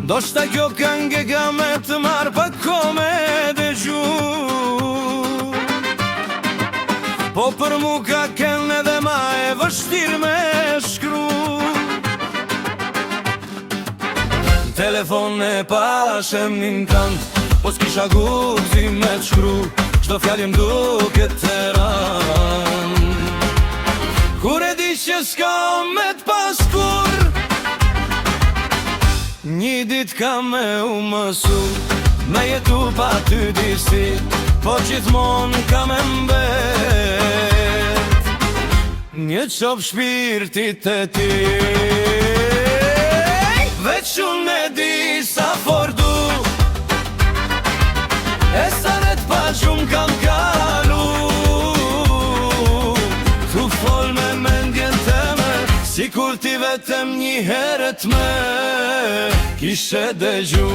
Ndoshta kjo këngë ka me të marrë pa kome dhe gju, po për mu ka kënë edhe ma e vështirë me shkru. Telefon e pashem një kënd, po s'kisha guzi me të shkru, çdo fjallim duke të ran. Kur e di që s'ka me t'pas kur, një dit ka me u mësu, me jetu pa ty disi, po gjithmon ka me mbet një qop shpirtit e ti. Veç unë e di sa fordu, e sa net pa gjumë kam kalu, tu fol me mendjen teme, si kur ti vetëm një herët me kishe dëgju.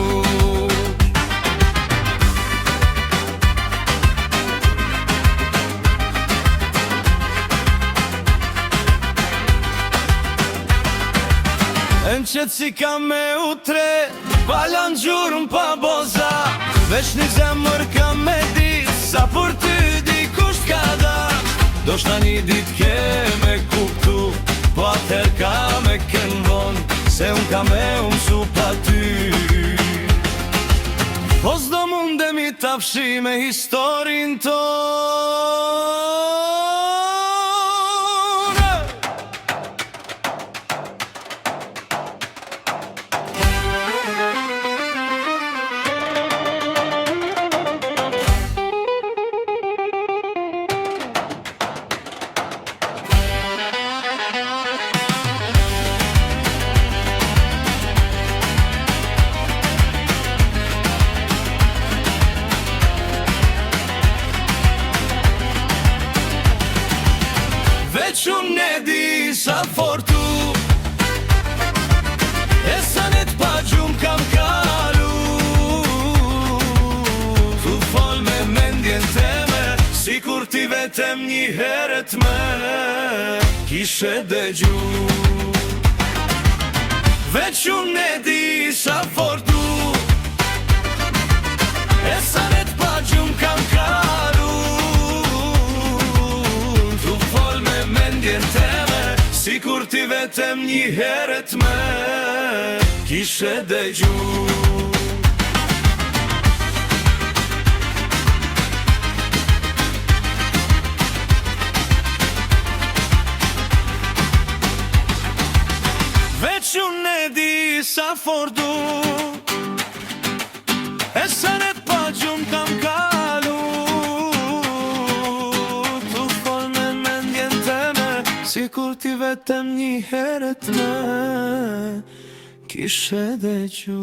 Në qëtë si ka me u tre, palan gjurën pa boza, veç një zemër ka me dit, sa për ty di kusht ka da. Do shta një dit ke me kuptu, po atër ka me kënvon, se unë ka me umësu pa ty. Po s'do mundemi t'afshi me historin ton. Veç unë e di sa fortu, e sa net pa gjumë kam kalu, tu fol me mendjen teme, si kur ti vetëm një herët me kishe dëgju. Veç unë e di sa fortu, e sa net pa gjumë kam kalu, si kur ti vetëm një herët me kishe dëgju. Veç unë e di sa fordu, e sa net pa gjumë kam kalu, tu fol me mendjen teme, si kur ti vetëm një herët me kishe dëgju.